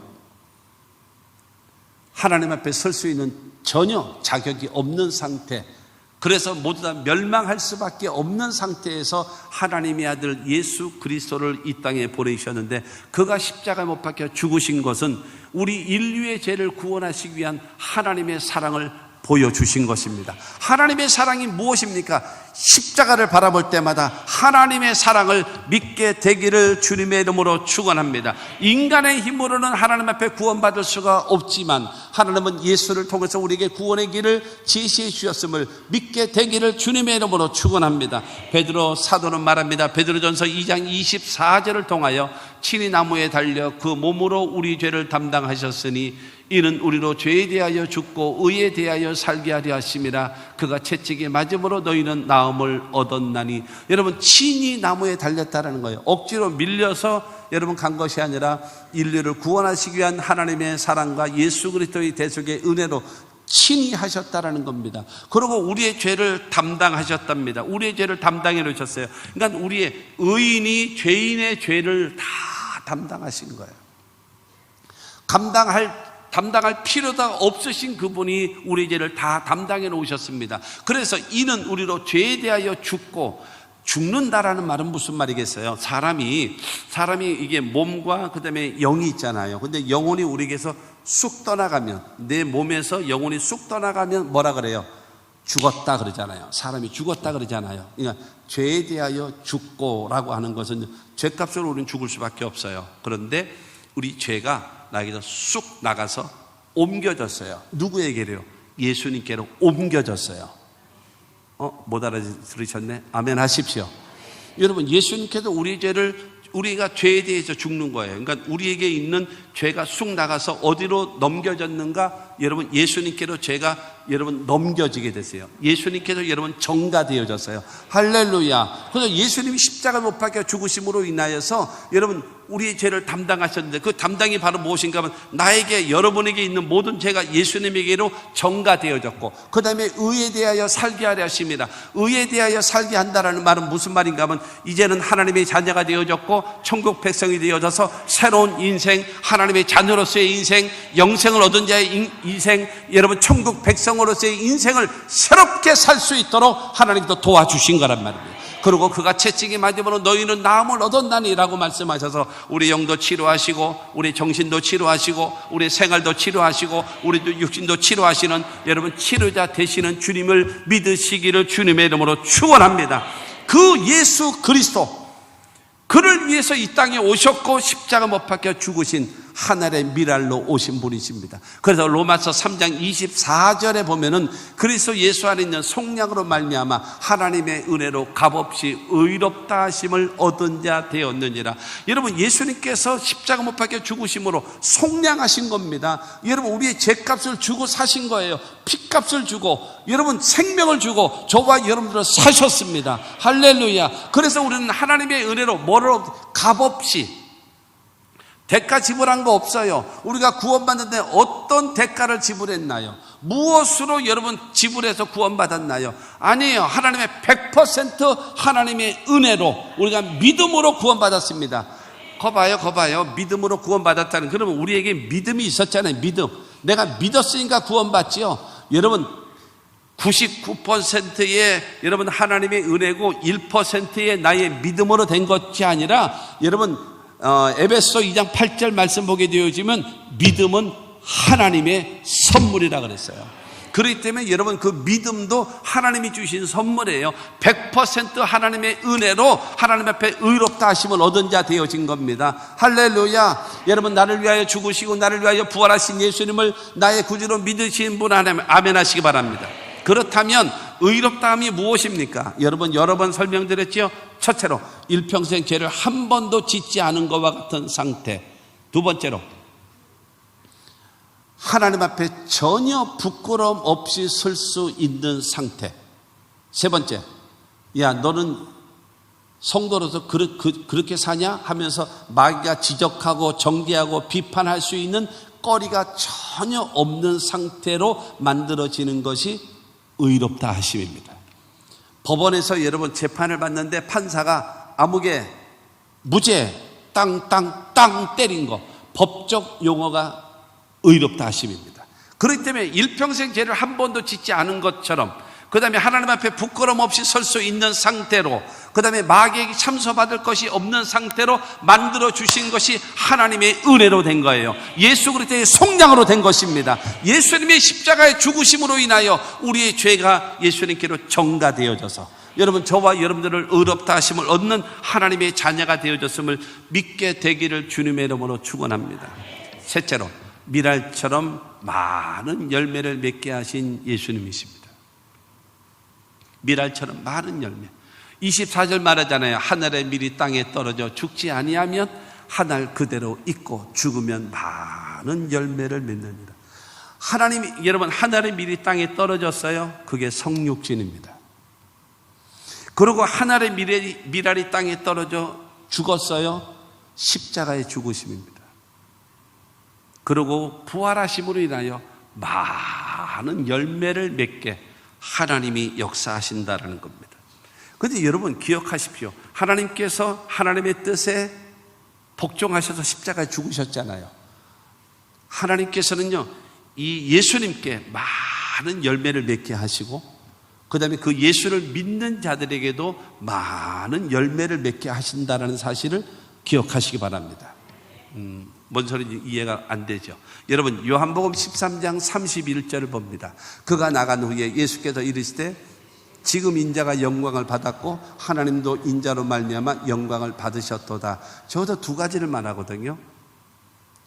하나님 앞에 설 수 있는 전혀 자격이 없는 상태, 그래서 모두 다 멸망할 수밖에 없는 상태에서 하나님의 아들 예수 그리스도를 이 땅에 보내셨는데, 그가 십자가에 못 박혀 죽으신 것은 우리 인류의 죄를 구원하시기 위한 하나님의 사랑을 보여주신 것입니다. 하나님의 사랑이 무엇입니까? 십자가를 바라볼 때마다 하나님의 사랑을 믿게 되기를 주님의 이름으로 축원합니다. 인간의 힘으로는 하나님 앞에 구원받을 수가 없지만 하나님은 예수를 통해서 우리에게 구원의 길을 제시해 주셨음을 믿게 되기를 주님의 이름으로 축원합니다. 베드로 사도는 말합니다. 베드로전서 2장 24절을 통하여 친히 나무에 달려 그 몸으로 우리 죄를 담당하셨으니 이는 우리로 죄에 대하여 죽고 의에 대하여 살게 하려 하심이라. 그가 채찍에 맞음으로 너희는 나음을 얻었나니. 여러분, 친히 나무에 달렸다라는 거예요. 억지로 밀려서 여러분 간 것이 아니라 인류를 구원하시기 위한 하나님의 사랑과 예수 그리스도의 대속의 은혜로 친히 하셨다라는 겁니다. 그리고 우리의 죄를 담당하셨답니다. 우리의 죄를 담당해 놓으셨어요. 그러니까 우리의 의인이 죄인의 죄를 다 담당하신 거예요. 담당할 필요가 없으신 그분이 우리 죄를 다 담당해 놓으셨습니다. 그래서 이는 우리로 죄에 대하여 죽는다라는 말은 무슨 말이겠어요? 사람이 이게 몸과 그 다음에 영이 있잖아요. 근데 영혼이 우리에게서 쑥 떠나가면, 내 몸에서 영혼이 쑥 떠나가면 뭐라 그래요? 죽었다 그러잖아요. 사람이 죽었다 그러잖아요. 그러니까 죄에 대하여 죽고라고 하는 것은 죄값으로 우리는 죽을 수밖에 없어요. 그런데 우리 죄가 나에게서 쑥 나가서 옮겨졌어요. 누구에게요? 예수님께로 옮겨졌어요. 못 알아들으셨네? 아멘 하십시오. 여러분, 예수님께서 우리가 죄에 대해서 죽는 거예요. 그러니까 우리에게 있는 죄가 쑥 나가서 어디로 넘겨졌는가? 여러분, 예수님께로 죄가 여러분 넘겨지게 됐어요. 예수님께서 여러분 정가되어졌어요. 할렐루야. 그래서 예수님이 십자가 못 박혀 죽으심으로 인하여서 여러분 우리의 죄를 담당하셨는데, 그 담당이 바로 무엇인가 하면 나에게, 여러분에게 있는 모든 죄가 예수님에게로 정가되어졌고, 그 다음에 의에 대하여 살게 하려 하십니다. 의에 대하여 살게 한다라는 말은 무슨 말인가 하면 이제는 하나님의 자녀가 되어졌고 천국 백성이 되어져서 새로운 인생, 하나님의 자녀로서의 인생, 영생을 얻은 자의 인생, 여러분 천국 백성으로서의 인생을 새롭게 살 수 있도록 하나님도 도와주신 거란 말입니다. 그리고 그가 채찍이 맞음으로 너희는 나음을 얻었나니 라고 말씀하셔서 우리 영도 치료하시고 우리 정신도 치료하시고 우리 생활도 치료하시고 우리 육신도 치료하시는 여러분 치료자 되시는 주님을 믿으시기를 주님의 이름으로 축원합니다. 그 예수 그리스도, 그를 위해서 이 땅에 오셨고 십자가 못 박혀 죽으신 하늘의 미랄로 오신 분이십니다. 그래서 로마서 3장 24절에 보면은 그리스도 예수 안에 있는 속량으로 말미암아 하나님의 은혜로 값없이 의롭다 하심을 얻은 자 되었느니라. 여러분, 예수님께서 십자가 못 박혀 죽으심으로 속량하신 겁니다. 여러분, 우리의 죄값을 주고 사신 거예요. 피값을 주고 여러분 생명을 주고 저와 여러분들을 사셨습니다. 할렐루야. 그래서 우리는 하나님의 은혜로 뭐로 값없이, 대가 지불한 거 없어요. 우리가 구원받는데 어떤 대가를 지불했나요? 무엇으로 여러분 지불해서 구원받았나요? 아니에요. 하나님의 100% 하나님의 은혜로 우리가 믿음으로 구원받았습니다. 거봐요. 믿음으로 구원받았다는, 그러면 우리에게 믿음이 있었잖아요. 믿음. 내가 믿었으니까 구원받지요. 여러분, 99%의 여러분 하나님의 은혜고 1%의 나의 믿음으로 된 것이 아니라 여러분 에베소 2장 8절 말씀 보게 되어지면 믿음은 하나님의 선물이라 그랬어요. 그렇기 때문에 여러분 그 믿음도 하나님이 주신 선물이에요. 100% 하나님의 은혜로 하나님 앞에 의롭다 하심을 얻은 자 되어진 겁니다. 할렐루야. 여러분 나를 위하여 죽으시고 나를 위하여 부활하신 예수님을 나의 구주로 믿으시는 분 아멘 하시기 바랍니다. 그렇다면 의롭다함이 무엇입니까? 여러분 여러 번 설명드렸죠. 첫째로 일평생 죄를 한 번도 짓지 않은 것과 같은 상태. 두 번째로 하나님 앞에 전혀 부끄러움 없이 설 수 있는 상태. 세 번째, 야 너는 성도로서 그렇게 사냐? 하면서 마귀가 지적하고 정죄하고 비판할 수 있는 거리가 전혀 없는 상태로 만들어지는 것이 의롭다 하심입니다. 법원에서 여러분 재판을 받는데 판사가 아무개 무죄 땅 때린 거, 법적 용어가 의롭다 하심입니다. 그렇기 때문에 일평생 죄를 한 번도 짓지 않은 것처럼, 그 다음에 하나님 앞에 부끄럼 없이 설 수 있는 상태로, 그 다음에 마귀에게 참소받을 것이 없는 상태로 만들어 주신 것이 하나님의 은혜로 된 거예요. 예수 그리스도의 속량으로 된 것입니다. 예수님의 십자가의 죽으심으로 인하여 우리의 죄가 예수님께로 전가되어져서 여러분 저와 여러분들을 의롭다 하심을 얻는 하나님의 자녀가 되어졌음을 믿게 되기를 주님의 이름으로 축원합니다. 셋째로 미랄처럼 많은 열매를 맺게 하신 예수님이십니다. 미랄처럼 많은 열매. 24절 말하잖아요. 하늘의 밀이 땅에 떨어져 죽지 아니하면 하늘 그대로 있고 죽으면 많은 열매를 맺느니라. 하나님이 여러분 하늘의 밀이 땅에 떨어졌어요. 그게 성육신입니다. 그리고 하늘의 미랄이 땅에 떨어져 죽었어요. 십자가의 죽으심입니다. 그리고 부활하심으로 인하여 많은 열매를 맺게 하나님이 역사하신다라는 겁니다. 그런데 여러분 기억하십시오. 하나님께서 하나님의 뜻에 복종하셔서 십자가에 죽으셨잖아요. 하나님께서는요, 이 예수님께 많은 열매를 맺게 하시고, 그 다음에 그 예수를 믿는 자들에게도 많은 열매를 맺게 하신다는 사실을 기억하시기 바랍니다. 뭔 소리인지 이해가 안 되죠. 여러분 요한복음 13장 31절을 봅니다. 그가 나간 후에 예수께서 이르시되 지금 인자가 영광을 받았고 하나님도 인자로 말미암아 영광을 받으셨도다. 저도 두 가지를 말하거든요.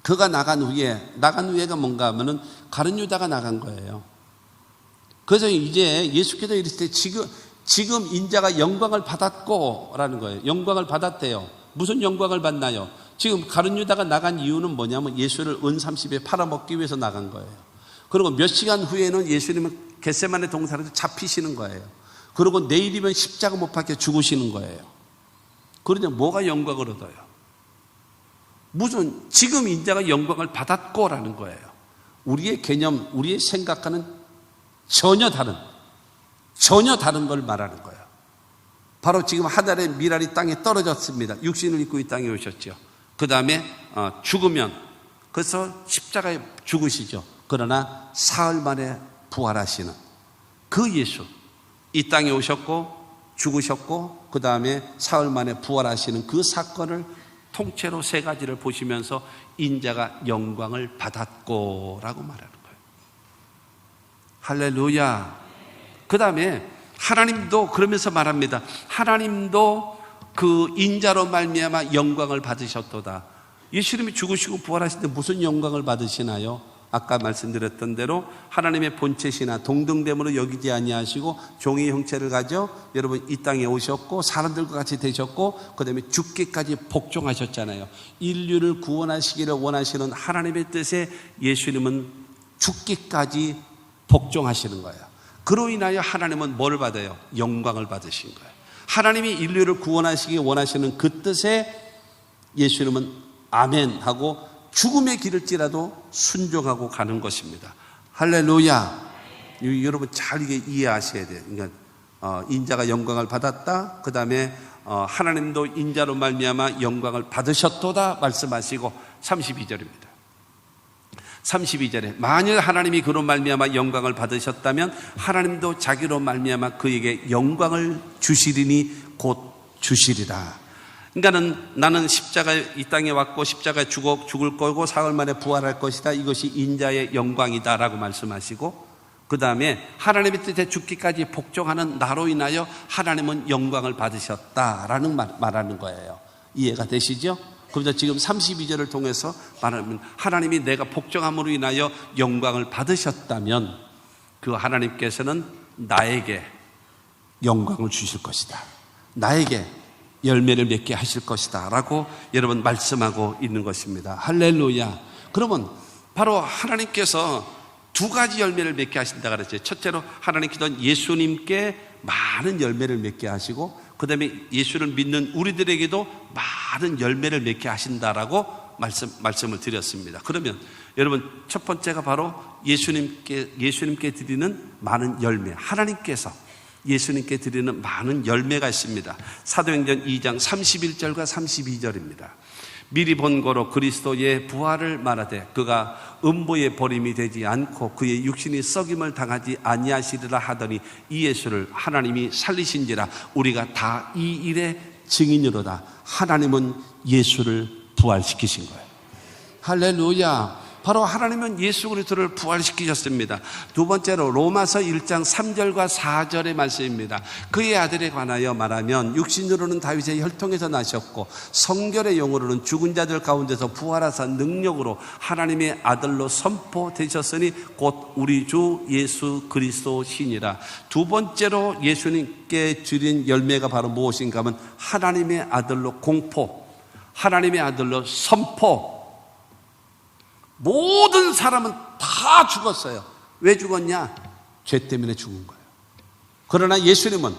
그가 나간 후에가 뭔가 하면은 가룟 유다가 나간 거예요. 그래서 이제 예수께서 이르시되 지금 인자가 영광을 받았고 라는 거예요. 영광을 받았대요. 무슨 영광을 받나요? 지금 가룟 유다가 나간 이유는 뭐냐면 예수를 은 30에 팔아먹기 위해서 나간 거예요. 그리고 몇 시간 후에는 예수님은 겟세마네 동산에서 잡히시는 거예요. 그리고 내일이면 십자가 못 박혀 죽으시는 거예요. 그런데 뭐가 영광을 얻어요? 무슨 지금 인자가 영광을 받았고라는 거예요. 우리의 개념, 우리의 생각과는 전혀 다른 걸 말하는 거예요. 바로 지금 하늘의 미랄이 땅에 떨어졌습니다. 육신을 입고 이 땅에 오셨죠. 그 다음에 죽으면, 그래서 십자가에 죽으시죠. 그러나 사흘 만에 부활하시는 그 예수, 이 땅에 오셨고 죽으셨고 그 다음에 사흘 만에 부활하시는 그 사건을 통째로 세 가지를 보시면서 인자가 영광을 받았고 라고 말하는 거예요. 할렐루야. 그 다음에 하나님도 그러면서 말합니다. 하나님도 그 인자로 말미암아 영광을 받으셨도다. 예수님이 죽으시고 부활하실 때 무슨 영광을 받으시나요? 아까 말씀드렸던 대로 하나님의 본체시나 동등됨으로 여기지 아니하시고 종의 형체를 가져 여러분 이 땅에 오셨고 사람들과 같이 되셨고 그 다음에 죽기까지 복종하셨잖아요. 인류를 구원하시기를 원하시는 하나님의 뜻에 예수님은 죽기까지 복종하시는 거예요. 그로 인하여 하나님은 뭘 받아요? 영광을 받으신 거예요. 하나님이 인류를 구원하시기 원하시는 그 뜻에 예수님은 아멘 하고 죽음의 길을지라도 순종하고 가는 것입니다. 할렐루야. 여러분 잘 이게 이해하셔야 돼요. 그러니까 인자가 영광을 받았다. 그 다음에 하나님도 인자로 말미암아 영광을 받으셨도다 말씀하시고 32절입니다. 32절에 만일 하나님이 그로 말미암아 영광을 받으셨다면 하나님도 자기로 말미암아 그에게 영광을 주시리니 곧 주시리라. 그러니까는 나는 십자가에 이 땅에 왔고 십자가에 죽을 거고 사흘 만에 부활할 것이다. 이것이 인자의 영광이다라고 말씀하시고, 그 다음에 하나님의 뜻에 죽기까지 복종하는 나로 인하여 하나님은 영광을 받으셨다라는 말하는 거예요. 이해가 되시죠? 그래서 지금 32절을 통해서 말하면 하나님이 내가 복종함으로 인하여 영광을 받으셨다면 그 하나님께서는 나에게 영광을 주실 것이다. 나에게 열매를 맺게 하실 것이다 라고 여러분 말씀하고 있는 것입니다. 할렐루야. 그러면 바로 하나님께서 두 가지 열매를 맺게 하신다 그랬죠. 첫째로 하나님께서는 예수님께 많은 열매를 맺게 하시고, 그 다음에 예수를 믿는 우리들에게도 많은 열매를 맺게 하신다라고 말씀을 드렸습니다. 그러면 여러분 첫 번째가 바로 예수님께 드리는 많은 열매, 하나님께서 예수님께 드리는 많은 열매가 있습니다. 사도행전 2장 31절과 32절입니다. 미리 본 거로 그리스도의 부활을 말하되 그가 음보의 버림이 되지 않고 그의 육신이 썩임을 당하지 아니하시리라 하더니 이 예수를 하나님이 살리신지라 우리가 다 이 일의 증인으로다. 하나님은 예수를 부활시키신 거예요. 할렐루야. 바로 하나님은 예수 그리스도를 부활시키셨습니다. 두 번째로 로마서 1장 3절과 4절의 말씀입니다. 그의 아들에 관하여 말하면 육신으로는 다윗의 혈통에서 나셨고 성결의 영으로는 죽은 자들 가운데서 부활하사 능력으로 하나님의 아들로 선포되셨으니 곧 우리 주 예수 그리스도시니라. 두 번째로 예수님께 주린 열매가 바로 무엇인가 하면 하나님의 아들로 공포, 하나님의 아들로 선포. 모든 사람은 다 죽었어요. 왜 죽었냐? 죄 때문에 죽은 거예요. 그러나 예수님은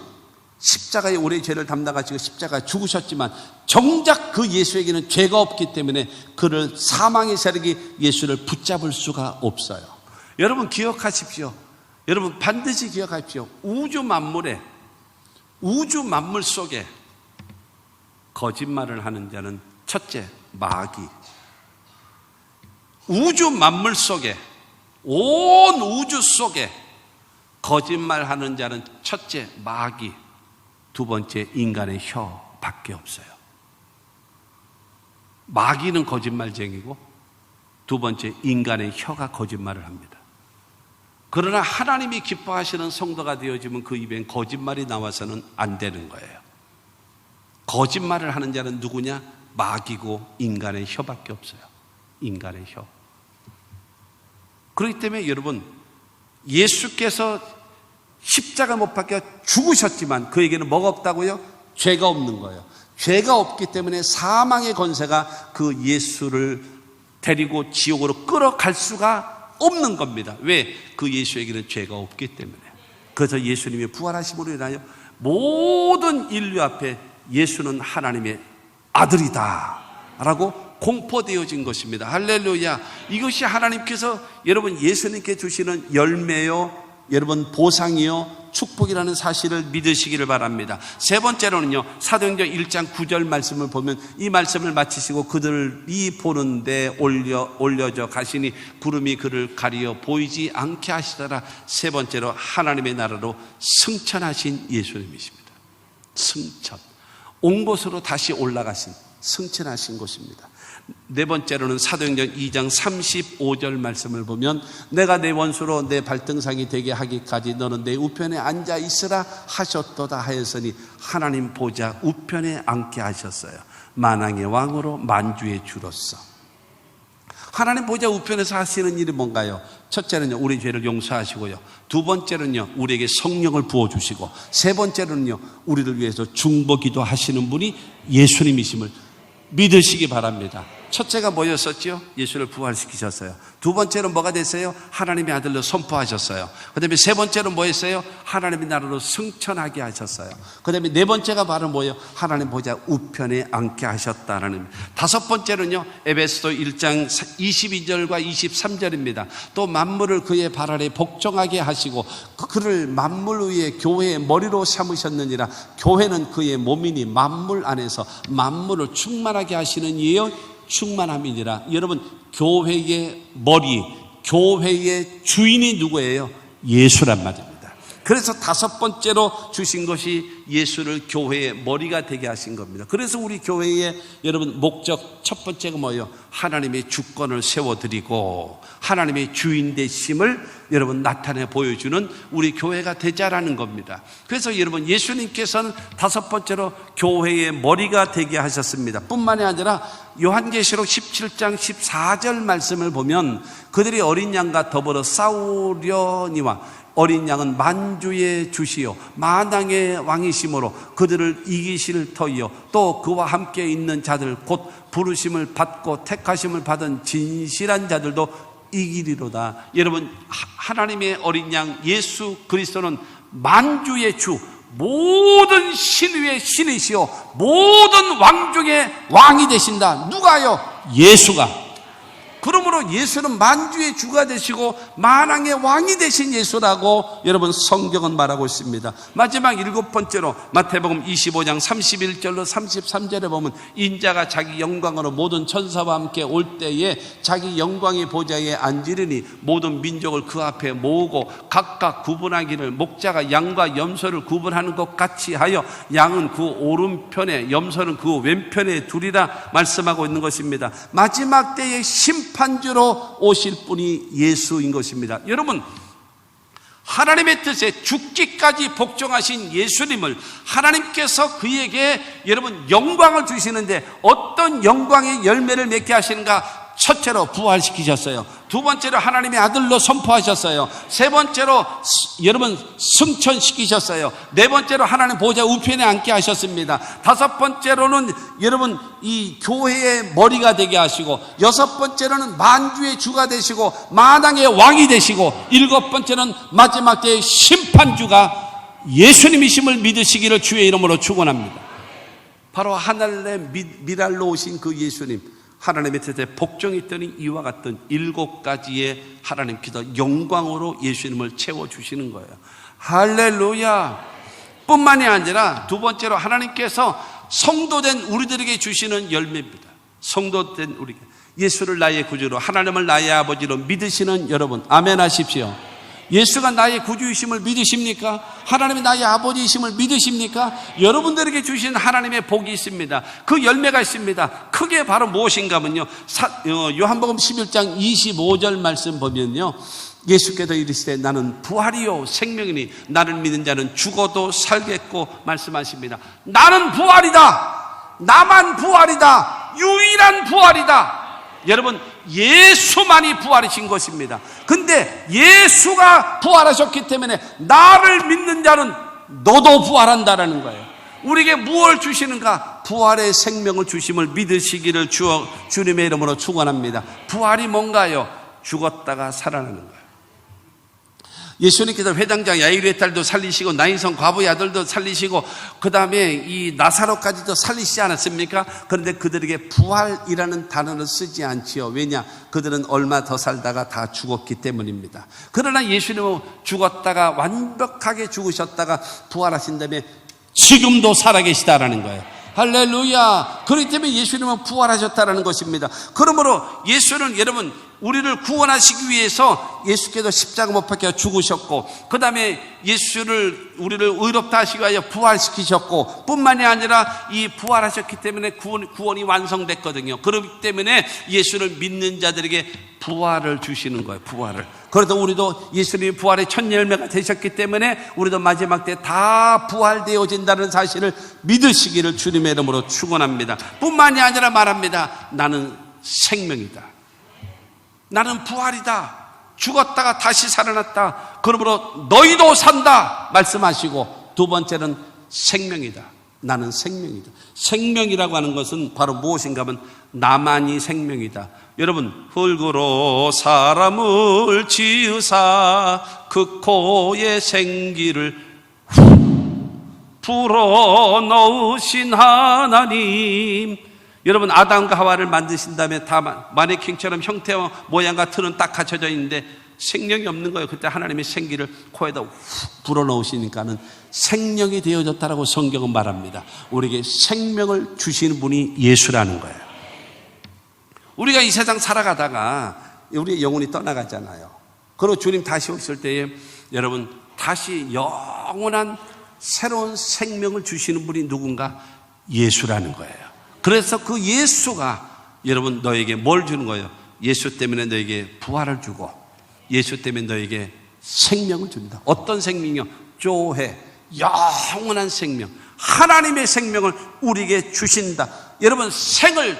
십자가에 우리의 죄를 담당하시고 십자가에 죽으셨지만 정작 그 예수에게는 죄가 없기 때문에 그를 사망의 세력이 예수를 붙잡을 수가 없어요. 여러분 기억하십시오. 여러분 반드시 기억하십시오. 우주 만물 속에 거짓말을 하는 자는 첫째 마귀. 우주 만물 속에, 온 우주 속에 거짓말하는 자는 첫째 마귀, 두 번째 인간의 혀밖에 없어요. 마귀는 거짓말쟁이고 두 번째 인간의 혀가 거짓말을 합니다. 그러나 하나님이 기뻐하시는 성도가 되어지면 그 입엔 거짓말이 나와서는 안 되는 거예요. 거짓말을 하는 자는 누구냐? 마귀고 인간의 혀밖에 없어요. 인간의 혀. 그렇기 때문에 여러분 예수께서 십자가 못 박혀 죽으셨지만 그에게는 뭐가 없다고요? 죄가 없는 거예요. 죄가 없기 때문에 사망의 권세가 그 예수를 데리고 지옥으로 끌어갈 수가 없는 겁니다. 왜? 그 예수에게는 죄가 없기 때문에. 그래서 예수님이 부활하심으로 인하여 모든 인류 앞에 예수는 하나님의 아들이다 라고 공포되어진 것입니다. 할렐루야. 이것이 하나님께서 여러분 예수님께 주시는 열매요, 여러분 보상이요, 축복이라는 사실을 믿으시기를 바랍니다. 세 번째로는요, 사도행전 1장 9절 말씀을 보면 이 말씀을 마치시고 그들이 보는데 올려져 가시니 구름이 그를 가리어 보이지 않게 하시더라. 세 번째로 하나님의 나라로 승천하신 예수님이십니다. 승천. 온 곳으로 다시 올라가신, 승천하신 곳입니다. 네 번째로는 사도행전 2장 35절 말씀을 보면 내가 내 원수로 내 발등상이 되게 하기까지 너는 내 우편에 앉아 있으라 하셨도다 하였으니 하나님 보좌 우편에 앉게 하셨어요. 만왕의 왕으로 만주의 주로서. 하나님 보좌 우편에서 하시는 일이 뭔가요? 첫째는요, 우리 죄를 용서하시고요. 두 번째는요, 우리에게 성령을 부어주시고, 세 번째는요, 우리를 위해서 중보기도 하시는 분이 예수님이심을 믿으시기 바랍니다. 첫째가 뭐였었죠? 예수를 부활시키셨어요. 두 번째는 뭐가 됐어요? 하나님의 아들로 선포하셨어요. 그 다음에 세 번째는 뭐였어요? 하나님의 나라로 승천하게 하셨어요. 그 다음에 네 번째가 바로 뭐예요? 하나님 보좌 우편에 앉게 하셨다라는. 다섯 번째는요, 에베소서 1장 22절과 23절입니다. 또 만물을 그의 발 아래 복종하게 하시고 그를 만물 위에 교회의 머리로 삼으셨느니라. 교회는 그의 몸이니 만물 안에서 만물을 충만하게 하시는 이요 충만함이니라. 여러분 교회의 머리, 교회의 주인이 누구예요? 예수란 말입니다. 그래서 다섯 번째로 주신 것이 예수를 교회의 머리가 되게 하신 겁니다. 그래서 우리 교회의 여러분 목적 첫 번째가 뭐예요? 하나님의 주권을 세워드리고 하나님의 주인 되심을 여러분 나타내 보여주는 우리 교회가 되자라는 겁니다. 그래서 여러분 예수님께서는 다섯 번째로 교회의 머리가 되게 하셨습니다. 뿐만이 아니라 요한계시록 17장 14절 말씀을 보면 그들이 어린 양과 더불어 싸우려니와 어린 양은 만주의 주시요 만왕의 왕이심으로 그들을 이기실 터이요 또 그와 함께 있는 자들 곧 부르심을 받고 택하심을 받은 진실한 자들도 이기리로다. 여러분 하나님의 어린 양 예수 그리스도는 만주의 주, 모든 신위의 신이시요 모든 왕 중에 왕이 되신다. 누가요? 예수가. 그러므로 예수는 만주의 주가 되시고 만왕의 왕이 되신 예수라고 여러분 성경은 말하고 있습니다. 마지막 일곱 번째로 마태복음 25장 31절로 33절에 보면 인자가 자기 영광으로 모든 천사와 함께 올 때에 자기 영광의 보좌에 앉으리니 모든 민족을 그 앞에 모으고 각각 구분하기를 목자가 양과 염소를 구분하는 것 같이 하여 양은 그 오른편에 염소는 그 왼편에 두리라 말씀하고 있는 것입니다. 마지막 때에 심판주로 오실 분이 예수인 것입니다. 여러분 하나님의 뜻에 죽기까지 복종하신 예수님을 하나님께서 그에게 여러분 영광을 주시는데 어떤 영광의 열매를 맺게 하시는가? 첫째로 부활시키셨어요. 두 번째로 하나님의 아들로 선포하셨어요. 세 번째로 여러분 승천시키셨어요. 네 번째로 하나님 보좌 우편에 앉게 하셨습니다. 다섯 번째로는 여러분 이 교회의 머리가 되게 하시고 여섯 번째로는 만주의 주가 되시고 만왕의 왕이 되시고 일곱 번째는 마지막 때의 심판주가 예수님이심을 믿으시기를 주의 이름으로 축원합니다. 바로 하늘에 미랄로 오신 그 예수님, 하나님의 뜻에 복종했더니 이와 같은 일곱 가지의 하나님께서 영광으로 예수님을 채워주시는 거예요. 할렐루야. 뿐만이 아니라 두 번째로 하나님께서 성도된 우리들에게 주시는 열매입니다. 성도된 우리에게 예수를 나의 구주로 하나님을 나의 아버지로 믿으시는 여러분 아멘 하십시오. 예수가 나의 구주이심을 믿으십니까? 하나님이 나의 아버지이심을 믿으십니까? 여러분들에게 주신 하나님의 복이 있습니다. 그 열매가 있습니다. 크게 바로 무엇인가 하면요, 요한복음 11장 25절 말씀 보면요, 예수께서 이르시되 나는 부활이요 생명이니 나를 믿는 자는 죽어도 살겠고 말씀하십니다. 나는 부활이다. 나만 부활이다. 유일한 부활이다. 여러분 예수만이 부활이신 것입니다. 근데 예수가 부활하셨기 때문에 나를 믿는 자는 너도 부활한다라는 거예요. 우리에게 무엇을 주시는가? 부활의 생명을 주심을 믿으시기를 주님의 이름으로 축원합니다. 부활이 뭔가요? 죽었다가 살아나는 거예요. 예수님께서 회당장 야이루의 딸도 살리시고 나인성 과부의 아들도 살리시고 그 다음에 이 나사로까지도 살리시지 않았습니까? 그런데 그들에게 부활이라는 단어를 쓰지 않지요. 왜냐? 그들은 얼마 더 살다가 다 죽었기 때문입니다. 그러나 예수님은 죽었다가 완벽하게 죽으셨다가 부활하신 다음에 지금도 살아계시다라는 거예요. 할렐루야. 그렇기 때문에 예수님은 부활하셨다라는 것입니다. 그러므로 예수는 여러분 우리를 구원하시기 위해서 예수께서 십자가 못 박혀 죽으셨고 그 다음에 우리를 의롭다 하시기 위하여 부활시키셨고 뿐만이 아니라 이 부활하셨기 때문에 구원이 완성됐거든요. 그렇기 때문에 예수를 믿는 자들에게 부활을 주시는 거예요. 부활을. 그래도 우리도 예수님이 부활의 첫 열매가 되셨기 때문에 우리도 마지막 때 다 부활되어진다는 사실을 믿으시기를 주님의 이름으로 축원합니다. 뿐만이 아니라 말합니다. 나는 생명이다. 나는 부활이다. 죽었다가 다시 살아났다. 그러므로 너희도 산다 말씀하시고 두 번째는 생명이다. 나는 생명이다. 생명이라고 하는 것은 바로 무엇인가 하면 나만이 생명이다. 여러분 흙으로 사람을 지으사 그 코에 생기를 불어넣으신 하나님. 여러분 아담과 하와를 만드신 다음에 다 마네킹처럼 형태와 모양과 틀은 딱 갖춰져 있는데 생명이 없는 거예요. 그때 하나님의 생기를 코에다 불어넣으시니까는 생명이 되어졌다라고 성경은 말합니다. 우리에게 생명을 주시는 분이 예수라는 거예요. 우리가 이 세상 살아가다가 우리의 영혼이 떠나가잖아요. 그리고 주님 다시 오실 때에 여러분 다시 영원한 새로운 생명을 주시는 분이 누군가? 예수라는 거예요. 그래서 그 예수가 여러분 너에게 뭘 주는 거예요? 예수 때문에 너에게 부활을 주고 예수 때문에 너에게 생명을 줍니다. 어떤 생명이요? 조회, 영원한 생명, 하나님의 생명을 우리에게 주신다. 여러분 생을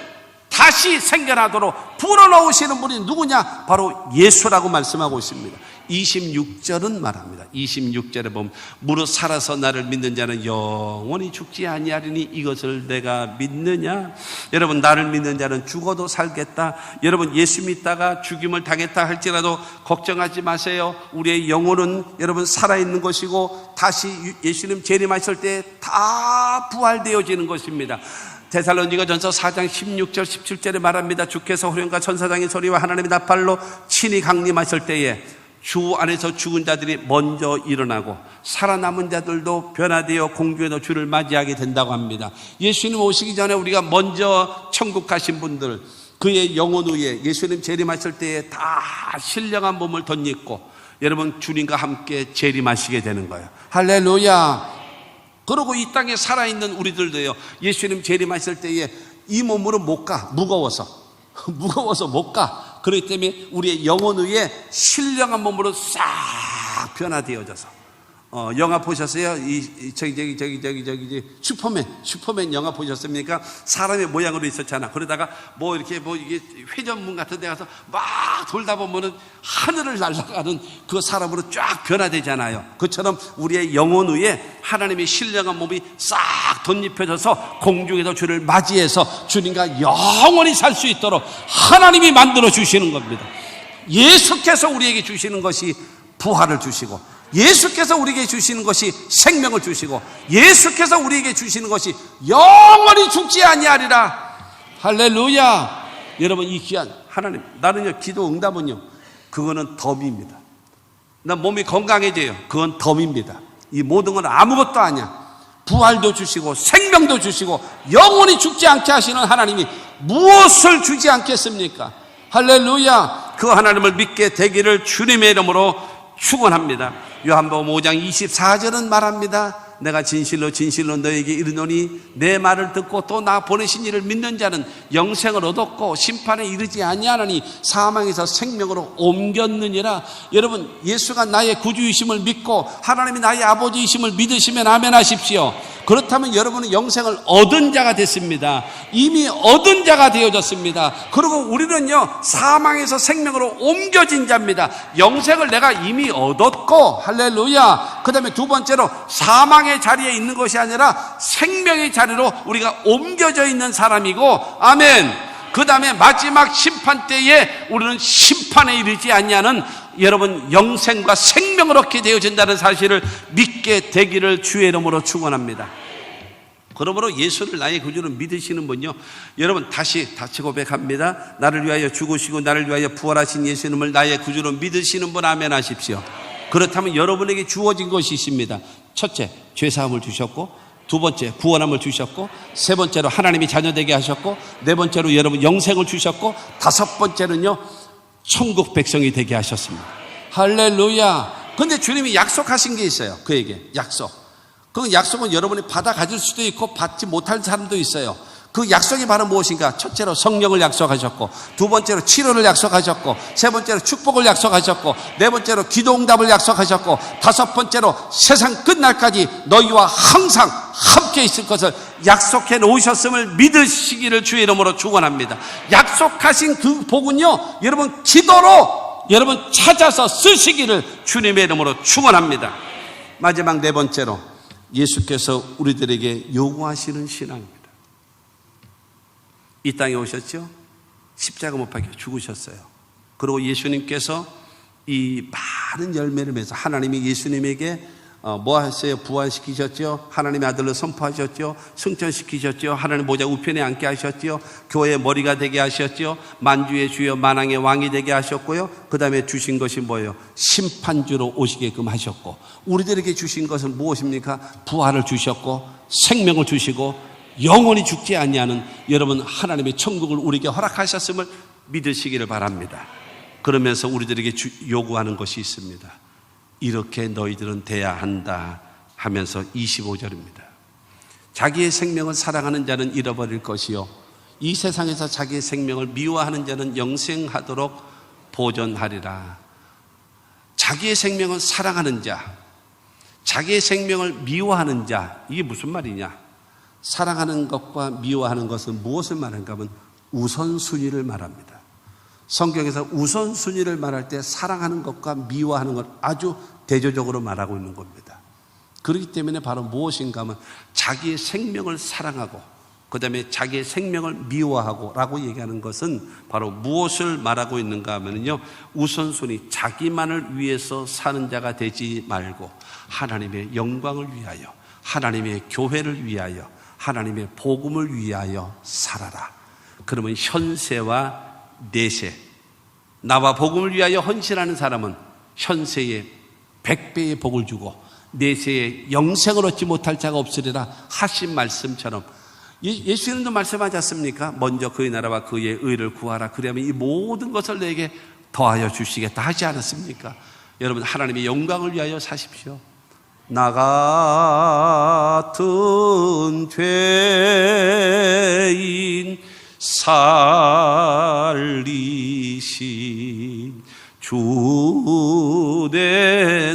다시 생겨나도록 불어넣으시는 분이 누구냐? 바로 예수라고 말씀하고 있습니다. 26절은 말합니다. 26절에 보면 무릇 살아서 나를 믿는 자는 영원히 죽지 아니하리니 이것을 내가 믿느냐? 여러분 나를 믿는 자는 죽어도 살겠다. 여러분 예수 믿다가 죽임을 당했다 할지라도 걱정하지 마세요. 우리의 영혼은 여러분 살아있는 것이고 다시 예수님 재림하실 때 다 부활되어지는 것입니다. 데살로니가전서 4장 16절 17절에 말합니다. 주께서 호령과 천사장의 소리와 하나님의 나팔로 친히 강림하실 때에 주 안에서 죽은 자들이 먼저 일어나고 살아남은 자들도 변화되어 공중에서 주를 맞이하게 된다고 합니다. 예수님 오시기 전에 우리가 먼저 천국 가신 분들, 그의 영혼 위에 예수님 재림하실 때에 다 신령한 몸을 덧입고 여러분 주님과 함께 재림하시게 되는 거예요. 할렐루야. 그리고 이 땅에 살아있는 우리들도요, 예수님 재림하실 때에 이 몸으로 못 가. 무거워서 못 가. 그렇기 때문에 우리의 영혼 위에 신령한 몸으로 싹 변화되어져서 영화 보셨어요? 슈퍼맨 영화 보셨습니까? 사람의 모양으로 있었잖아. 그러다가 이게 회전문 같은 데 가서 막 돌다 보면은 하늘을 날아가는 그 사람으로 쫙 변화되잖아요. 그처럼 우리의 영혼 위에 하나님의 신령한 몸이 싹 덧입혀져서 공중에서 주를 맞이해서 주님과 영원히 살 수 있도록 하나님이 만들어 주시는 겁니다. 예수께서 우리에게 주시는 것이 부활을 주시고, 예수께서 우리에게 주시는 것이 생명을 주시고, 예수께서 우리에게 주시는 것이 영원히 죽지 아니하리라. 할렐루야. 여러분 이 귀한 하나님, 나는요 기도 응답은요 그거는 덤입니다. 난 몸이 건강해져요. 그건 덤입니다. 이 모든 건 아무것도 아니야. 부활도 주시고 생명도 주시고 영원히 죽지 않게 하시는 하나님이 무엇을 주지 않겠습니까? 할렐루야. 그 하나님을 믿게 되기를 주님의 이름으로 축원합니다. 요한복음 5장 24절은 말합니다. 내가 진실로 너에게 이르노니 내 말을 듣고 또 나 보내신 이를 믿는 자는 영생을 얻었고 심판에 이르지 아니하나니 사망에서 생명으로 옮겼느니라. 여러분 예수가 나의 구주이심을 믿고 하나님이 나의 아버지이심을 믿으시면 아멘 하십시오. 그렇다면 여러분은 영생을 얻은 자가 됐습니다. 이미 얻은 자가 되어졌습니다. 그리고 우리는요 사망에서 생명으로 옮겨진 자입니다. 영생을 내가 이미 얻었고, 할렐루야. 그 다음에 두 번째로 사망의 자리에 있는 것이 아니라 생명의 자리로 우리가 옮겨져 있는 사람이고, 아멘. 그 다음에 마지막 심판 때에 우리는 심판에 이르지 아니하는 여러분 영생과 생명을 얻게 되어진다는 사실을 믿게 되기를 주의 이름으로 축원합니다. 그러므로 예수를 나의 구주로 믿으시는 분요, 여러분 다시 고백합니다. 나를 위하여 죽으시고 나를 위하여 부활하신 예수님을 나의 구주로 믿으시는 분 아멘 하십시오. 그렇다면 여러분에게 주어진 것이 있습니다. 첫째, 죄사함을 주셨고, 두 번째, 구원함을 주셨고, 세 번째로 하나님이 자녀되게 하셨고, 네 번째로 여러분 영생을 주셨고, 다섯 번째는요 천국 백성이 되게 하셨습니다. 할렐루야. 그런데 주님이 약속하신 게 있어요. 그에게 약속. 그 약속은 여러분이 받아 가질 수도 있고 받지 못할 사람도 있어요. 그 약속이 바로 무엇인가? 첫째로 성령을 약속하셨고, 두 번째로 치료를 약속하셨고, 세 번째로 축복을 약속하셨고, 네 번째로 기도 응답을 약속하셨고, 다섯 번째로 세상 끝날까지 너희와 항상 함께 있을 것을 약속해 놓으셨음을 믿으시기를 주의 이름으로 축원합니다. 약속하신 그 복은요 여러분 기도로 여러분 찾아서 쓰시기를 주님의 이름으로 축원합니다. 마지막 네 번째로 예수께서 우리들에게 요구하시는 신앙입니다. 이 땅에 오셨죠? 십자가 못 박혀 죽으셨어요. 그리고 예수님께서 이 많은 열매를 맺어서 하나님이 예수님에게 뭐 하셨어요? 부활시키셨죠? 하나님의 아들로 선포하셨죠? 승천시키셨죠? 하나님 보좌 우편에 앉게 하셨죠? 교회의 머리가 되게 하셨죠? 만주의 주여 만왕의 왕이 되게 하셨고요. 그 다음에 주신 것이 뭐예요? 심판주로 오시게끔 하셨고, 우리들에게 주신 것은 무엇입니까? 부활을 주셨고 생명을 주시고 영원히 죽지 아니하는 여러분 하나님의 천국을 우리에게 허락하셨음을 믿으시기를 바랍니다. 그러면서 우리들에게 요구하는 것이 있습니다. 이렇게 너희들은 돼야 한다 하면서 25절입니다. 자기의 생명을 사랑하는 자는 잃어버릴 것이요 이 세상에서 자기의 생명을 미워하는 자는 영생하도록 보존하리라. 자기의 생명을 사랑하는 자, 자기의 생명을 미워하는 자, 이게 무슨 말이냐? 사랑하는 것과 미워하는 것은 무엇을 말하는가 하면 우선순위를 말합니다. 성경에서 우선순위를 말할 때 사랑하는 것과 미워하는 것 아주 대조적으로 말하고 있는 겁니다. 그렇기 때문에 바로 무엇인가 하면 자기의 생명을 사랑하고 그 다음에 자기의 생명을 미워하고 라고 얘기하는 것은 바로 무엇을 말하고 있는가 하면요, 우선순위, 자기만을 위해서 사는 자가 되지 말고 하나님의 영광을 위하여, 하나님의 교회를 위하여, 하나님의 복음을 위하여 살아라. 그러면 현세와 내세, 나와 복음을 위하여 헌신하는 사람은 현세에 100배의 복을 주고 내세에 영생을 얻지 못할 자가 없으리라 하신 말씀처럼 예수님도 말씀하지 않습니까? 먼저 그의 나라와 그의 의를 구하라. 그러면 이 모든 것을 내게 더하여 주시겠다 하지 않았습니까? 여러분, 하나님의 영광을 위하여 사십시오. 나 같은 죄인 살리신 주내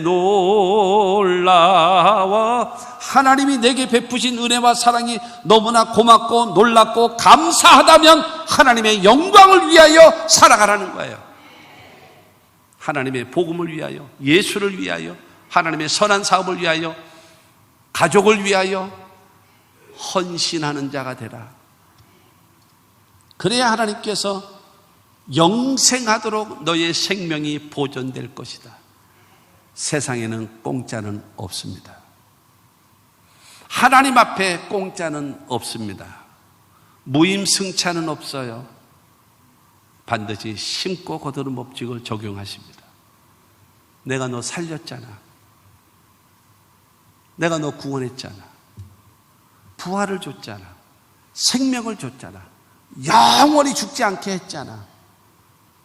놀라워. 하나님이 내게 베푸신 은혜와 사랑이 너무나 고맙고 놀랍고 감사하다면 하나님의 영광을 위하여 살아가라는 거예요. 하나님의 복음을 위하여, 예수를 위하여, 하나님의 선한 사업을 위하여, 가족을 위하여 헌신하는 자가 되라. 그래야 하나님께서 영생하도록 너의 생명이 보존될 것이다. 세상에는 공짜는 없습니다. 하나님 앞에 공짜는 없습니다. 무임승차는 없어요. 반드시 심고 거두는 법칙을 적용하십니다. 내가 너 살렸잖아. 내가 너 구원했잖아. 부활을 줬잖아. 생명을 줬잖아. 영원히 죽지 않게 했잖아.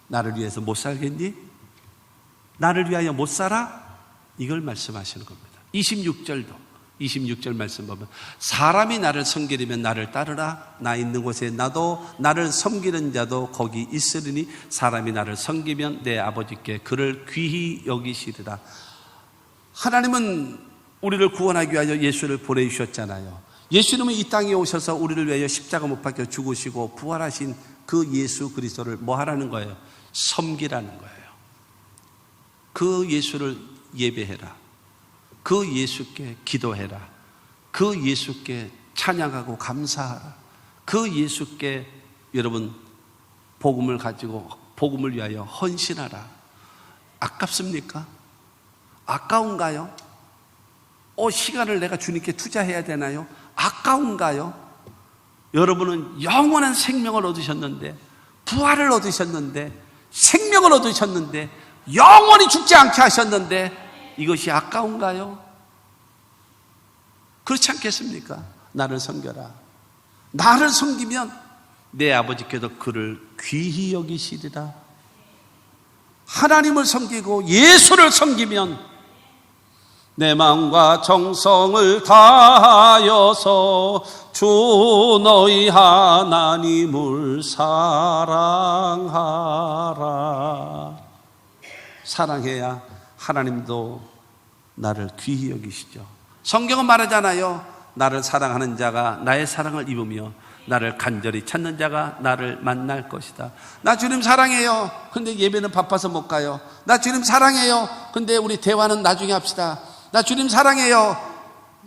나를 위해서 못 살겠니? 나를 위하여 못 살아? 이걸 말씀하시는 겁니다. 26절 말씀 보면 사람이 나를 섬기려면 나를 따르라. 나 있는 곳에 나도 나를 섬기는 자도 거기 있으리니 사람이 나를 섬기면 내 아버지께 그를 귀히 여기시리라. 하나님은 우리를 구원하기 위하여 예수를 보내주셨잖아요. 예수님은 이 땅에 오셔서 우리를 위하여 십자가 못 박혀 죽으시고 부활하신 그 예수 그리스도를 뭐 하라는 거예요? 섬기라는 거예요. 그 예수를 예배해라. 그 예수께 기도해라. 그 예수께 찬양하고 감사하라. 그 예수께 여러분 복음을 가지고 복음을 위하여 헌신하라. 아깝습니까? 아까운가요? 시간을 내가 주님께 투자해야 되나요? 아까운가요? 여러분은 영원한 생명을 얻으셨는데, 부활을 얻으셨는데, 생명을 얻으셨는데, 영원히 죽지 않게 하셨는데 이것이 아까운가요? 그렇지 않겠습니까? 나를 섬겨라. 나를 섬기면 내 아버지께도 그를 귀히 여기시리라. 하나님을 섬기고 예수를 섬기면 내 마음과 정성을 다하여서 주 너희 하나님을 사랑하라. 사랑해야 하나님도 나를 귀히 여기시죠. 성경은 말하잖아요. 나를 사랑하는 자가 나의 사랑을 입으며 나를 간절히 찾는 자가 나를 만날 것이다. 나 주님 사랑해요. 근데 예배는 바빠서 못 가요. 나 주님 사랑해요. 근데 우리 대화는 나중에 합시다. 나 주님 사랑해요.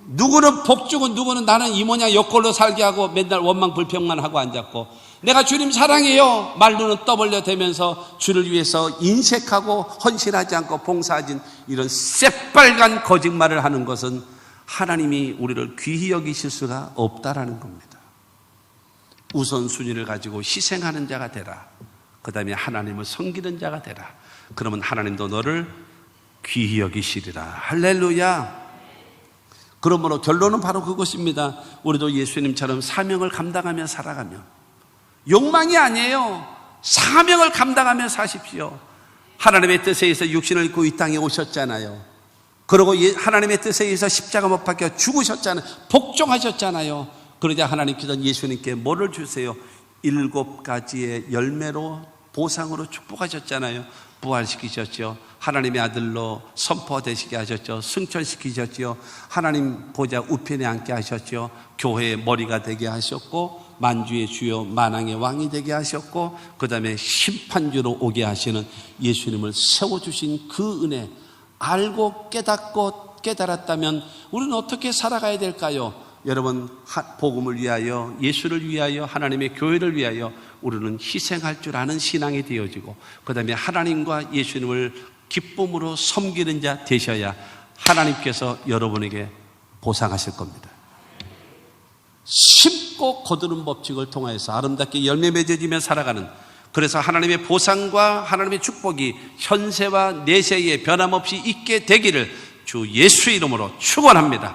누구는 복주고 누구는 나는 이 모양 여꼴로 살게 하고 맨날 원망 불평만 하고 앉았고, 내가 주님 사랑해요. 말로는 떠벌려 대면서 주를 위해서 인색하고 헌신하지 않고 봉사하진 이런 새빨간 거짓말을 하는 것은 하나님이 우리를 귀히 여기실 수가 없다라는 겁니다. 우선순위를 가지고 희생하는 자가 되라. 그 다음에 하나님을 섬기는 자가 되라. 그러면 하나님도 너를 귀히 여기시리라. 할렐루야. 그러므로 결론은 바로 그것입니다. 우리도 예수님처럼 사명을 감당하며 살아가며, 욕망이 아니에요. 사명을 감당하며 사십시오. 하나님의 뜻에 의해서 육신을 입고 이 땅에 오셨잖아요. 그리고 하나님의 뜻에 의해서 십자가 못 박혀 죽으셨잖아요. 복종하셨잖아요. 그러자 하나님께서는 예수님께 뭐를 주세요? 7가지의 열매로 보상으로 축복하셨잖아요. 부활시키셨죠. 하나님의 아들로 선포되시게 하셨죠. 승천시키셨죠. 하나님 보좌 우편에 앉게 하셨죠. 교회의 머리가 되게 하셨고, 만주의 주요 만왕의 왕이 되게 하셨고, 그 다음에 심판주로 오게 하시는 예수님을 세워주신 그 은혜, 알고 깨닫고 깨달았다면 우리는 어떻게 살아가야 될까요? 여러분, 복음을 위하여, 예수를 위하여, 하나님의 교회를 위하여 우리는 희생할 줄 아는 신앙이 되어지고, 그 다음에 하나님과 예수님을 기쁨으로 섬기는 자 되셔야 하나님께서 여러분에게 보상하실 겁니다. 심고 거두는 법칙을 통해서 아름답게 열매 맺어지며 살아가는, 그래서 하나님의 보상과 하나님의 축복이 현세와 내세에 변함없이 있게 되기를 주 예수 이름으로 축원합니다.